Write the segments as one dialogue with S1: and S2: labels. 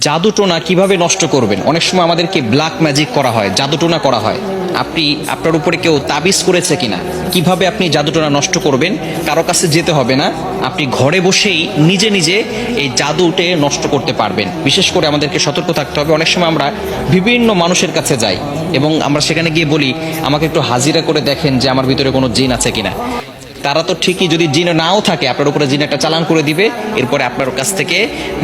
S1: জাদুটোনা কিভাবে নষ্ট করবেন। অনেক সময় আমাদেরকে ব্ল্যাক ম্যাজিক করা হয়, জাদুটোনা করা হয়। আপনি আপনার উপরে কেউ তাবিজ করেছে কিনা, কিভাবে আপনি জাদুটোনা নষ্ট করবেন, কারো কাছে যেতে হবে না, আপনি ঘরে বসেই নিজে নিজে এই জাদুটে নষ্ট করতে পারবেন। বিশেষ করে আমাদেরকে সতর্ক থাকতে হবে। অনেক সময় আমরা বিভিন্ন মানুষের কাছে যাই এবং আমরা সেখানে গিয়ে বলি আমাকে একটু হাজিরা করে দেখেন যে আমার ভিতরে কোনো জিন আছে কিনা। তারা তো ঠিকই, যদি জিন নাও থাকে আপনার উপরে জিন একটা চালান করে দিবে, এরপরে আপনার কাছ থেকে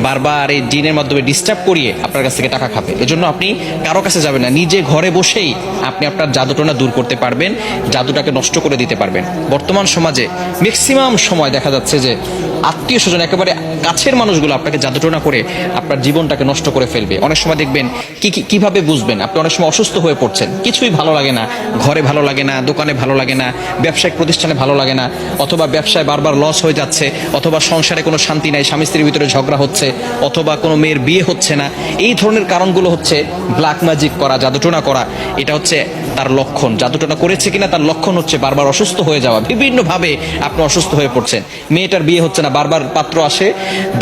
S1: বারবার এই জিনের মাধ্যমে ডিস্টার্ব করিয়ে আপনার কাছ থেকে টাকা খাবে। এজন্য আপনি কারো কাছে যাবেন না, নিজে ঘরে বসেই আপনি আপনার জাদুটোনা দূর করতে পারবেন, জাদুটাকে নষ্ট করে দিতে পারবেন। বর্তমান সমাজে ম্যাক্সিমাম সময় দেখা যাচ্ছে যে আত্মীয় স্বজন, একেবারে কাছের মানুষগুলো আপনাকে জাদুটোনা করে আপনার জীবনটাকে নষ্ট করে ফেলবে। অনেক সময় দেখবেন কিভাবে বুঝবেন, আপনি অনেক সময় অসুস্থ হয়ে পড়ছেন, কিছুই ভালো লাগে না, ঘরে ভালো লাগে না, দোকানে ভালো লাগে না, ব্যবসায়িক প্রতিষ্ঠানে ভালো লাগে না, অথবা ব্যবসায় বারবার লস হয়ে যাচ্ছে, অথবা সংসারে কোনো শান্তি নাই, স্বামী স্ত্রীর ভিতরে ঝগড়া হচ্ছে, অথবা কোনো মেয়ের বিয়ে হচ্ছে না। এই ধরনের কারণগুলো হচ্ছে ব্ল্যাক ম্যাজিক করা, জাদুটোনা করা। এটা হচ্ছে তার লক্ষণ। জাদুটোনা করেছে কিনা তার লক্ষণ হচ্ছে বারবার অসুস্থ হয়ে যাওয়া, বিভিন্নভাবে আপনি অসুস্থ হয়ে পড়ছেন। মেয়েটার বিয়ে হচ্ছে না, বারবার পাত্র আসে,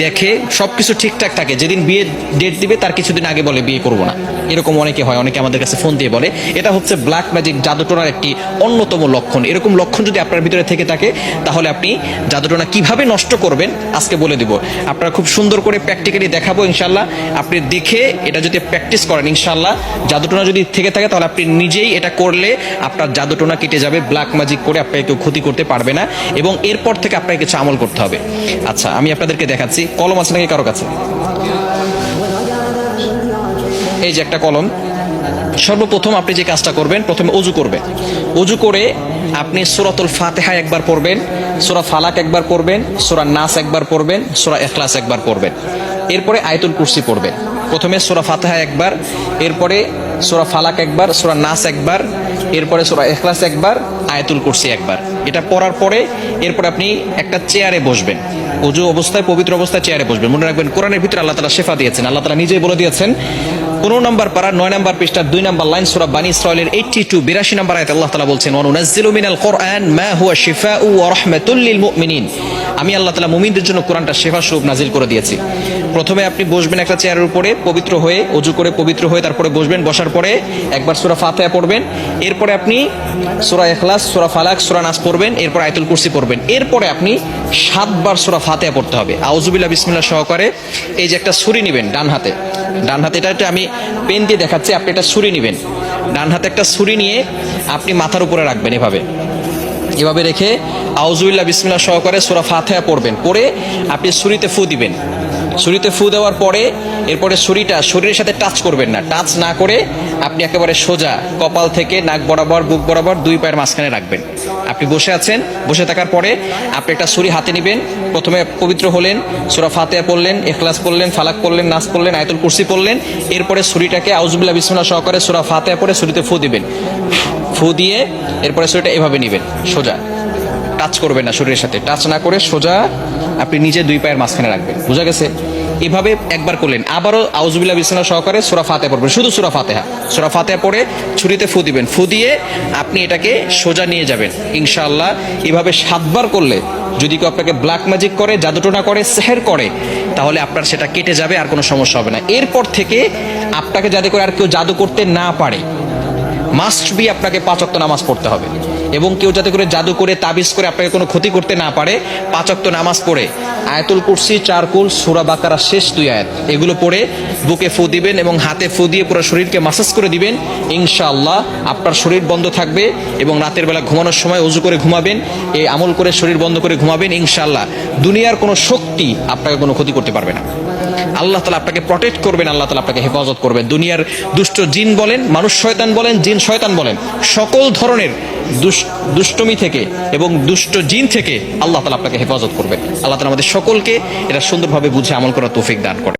S1: দেখে সবকিছু ঠিকঠাক থাকে, যেদিন বিয়ে ডেট দিবে তার কিছুদিন আগে বলে বিয়ে করবো না। এরকম অনেকে হয়, অনেকে আমাদের কাছে ফোন দিয়ে বলে। এটা হচ্ছে ব্ল্যাক ম্যাজিক, জাদুটোনার একটি অন্যতম লক্ষণ। এরকম লক্ষণ যদি আপনার ভিতরে থেকে থাকে তাহলে আপনি জাদুটোনা কিভাবে নষ্ট করবেন আজকে বলে দিব। আপনারা খুব সুন্দর করে প্র্যাকটিক্যালি দেখাবো ইনশাল্লাহ। আপনি দেখে এটা যদি প্র্যাকটিস করেন ইনশাল্লাহ, জাদুটোনা যদি থেকে থাকে তাহলে আপনি নিজেই এটা করলে আপনার জাদুটোনা কেটে যাবে। ব্ল্যাক ম্যাজিক করে আপনাকে কেউ ক্ষতি করতে পারবে না এবং এরপর থেকে আপনাকে কিছু আমল করতে হবে। আচ্ছা, আমি আপনাদেরকে দেখাচ্ছি। কলম আছে নাকি কারো কাছে? এই যে একটা কলম। সর্বপ্রথম আপনি যে কাজটা করবেন, প্রথমে অজু করবেন। অজু করে আপনি সূরাতুল ফাতিহা একবার পড়বেন, সূরা ফালাক একবার পড়বেন, সূরা নাস একবার পড়বেন, সূরা ইখলাস একবার পড়বেন। এরপরে আয়াতুল কুরসি পড়বেন। প্রথমে সূরা ফাতিহা একবার, এরপরে সূরা ফালাক একবার, সূরা নাস একবার, এরপরে সূরা ইখলাস একবার, আয়াতুল কুরসি একবার। এটা পড়ার পরে এরপর আপনি একটা চেয়ারে বসবেন। অজু অবস্থায়, পবিত্র অবস্থায় চেয়ারে বসবেন। মনে রাখবেন কোরআনের ভিতরে আল্লাহ তাআলা শিফা দিয়েছেন। আল্লাহ তাআলা নিজেই বলে দিয়েছেন 15 নম্বর পারা 9 নম্বর পৃষ্ঠা 2 নম্বর লাইন সূরা বানী ইসরাঈলের 82 নম্বর আয়াতে আল্লাহ তাআলা বলছেন, ওয়া নুনাজ্জিলু মিনাল কুরআন মা হুয়া শিফাউ ওয়া রাহমাতুল লিল মুমিনিন। আমি আল্লাহ তাআলা মুমিনদের জন্য কোরআনটা শিফা স্বরূপ নাজিল করে দিয়েছি। প্রথমে আপনি বসবেন একটা চেয়ারের উপরে, পবিত্র হয়ে, অজু করে পবিত্র হয়ে তারপরে বসবেন। বসার পরে একবার সূরা ফাতিহা পড়বেন, এরপরে আপনি সূরা ইখলাস, সূরা ফালাক, সূরা নাস পড়বেন, এরপর আয়াতুল কুরসি পড়বেন। এরপরে আপনি 7 বার সূরা ফাতিহা পড়তে হবে। আউযুবিল্লাহ বিসমিল্লাহ সহকারে এই যে একটা ছুরি নেবেন ডান হাতে, এটা আমি পেন দিয়ে দেখাচ্ছি, আপনি একটা ছুরি নেবেন। ডান হাতে একটা ছুরি নিয়ে আপনি মাথার উপরে রাখবেন, এভাবে রেখে আউযুবিল্লাহ বিসমিল্লাহ সহকারে সূরা ফাতিহা পড়বেন। পড়ে আপনি ছুরিতে ফু দিবেন। ছুরিতে ফু দেওয়ার পরে এরপরে ছুরিটা শরীরের সাথে টাচ করবেন না। টাচ না করে আপনি একেবারে সোজা কপাল থেকে নাক বরাবর, বুক বরাবর 2 পায়ের মাঝখানে রাখবেন। আপনি বসে আছেন, বসে থাকার পরে আপনি একটা ছুরি হাতে নেবেন। প্রথমে পবিত্র হলেন, সূরা ফাতিহা পড়লেন, ইখলাস পড়লেন, ফালাক পড়লেন, নাস পড়লেন, আয়াতুল কুরসি পড়লেন। এরপরে ছুরিটাকে আউযুবিল্লাহ বিসমিল্লাহ সহকারে সূরা ফাতিহা পড়ে ছুরিতে ফু দিবেন। ফু দিয়ে এরপরে ছুরিটা এভাবে নেবেন, সোজা, টাচ করবেন না, শরীরের সাথে টাচ না করে সোজা আপনি নিজে 2 পায়ের মাঝখানে রাখবেন। বুঝা গেছে? এভাবে একবার করলেন। আবারও আউযুবিল্লাহ বিসমিল্লাহ সহকারে সূরা ফাতিহা পড়বেন, শুধু সূরা ফাতিহা পড়ে ছুরিতে ফু দিবেন। ফু দিয়ে আপনি এটাকে সোজা নিয়ে যাবেন ইনশাআল্লাহ। এভাবে 7 বার করলে যদি কেউ আপনাকে ব্ল্যাক ম্যাজিক করে, জাদুটোনা করে, সেহের করে, তাহলে আপনার সেটা কেটে যাবে, আর কোনো সমস্যা হবে না। এরপর থেকে আপনাকে যাতে করে আর কেউ জাদু করতে না পারে, মাস্ট বি আপনাকে 5 ওয়াক্ত নামাজ পড়তে হবে। এবং কেউ যাতে করে জাদু করে, তাবিজ করে আপনাকে কোনো ক্ষতি করতে না পারে, 5 ওয়াক্ত নামাজ পড়ে আয়াতুল কুরসি, 4 কুল, সূরা বাকারা শেষ 2 আয়াত এগুলো পড়ে বুকে ফু দিবেন এবং হাতে ফু দিয়ে পুরো শরীরকে মাসাজ করে দিবেন। ইনশাআল্লাহ আপনার শরীর বন্ধ থাকবে এবং রাতের বেলা ঘুমানোর সময় ওযু করে ঘুমাবেন, এই আমল করে শরীর বন্ধ করে ঘুমাবেন। ইনশাআল্লাহ দুনিয়ার কোনো শক্তি আপনাকে কোনো ক্ষতি করতে পারবে না। আল্লাহ তাআলা আপনাকে প্রটেক্ট করবেন, আল্লাহ তাআলা আপনাকে হেফাজত করবেন। দুনিয়ার দুষ্ট জিন বলেন, মানুষ শয়তান বলেন, জিন শয়তান বলেন, সকল ধরনের দুষ্টমি থেকে এবং দুষ্ট জিন থেকে আল্লাহ তাআলা আপনাকে হেফাজত করবেন। আল্লাহ তাআলা আমাদের সকলকে এটা সুন্দরভাবে বুঝে আমল করার তৌফিক দান করেন।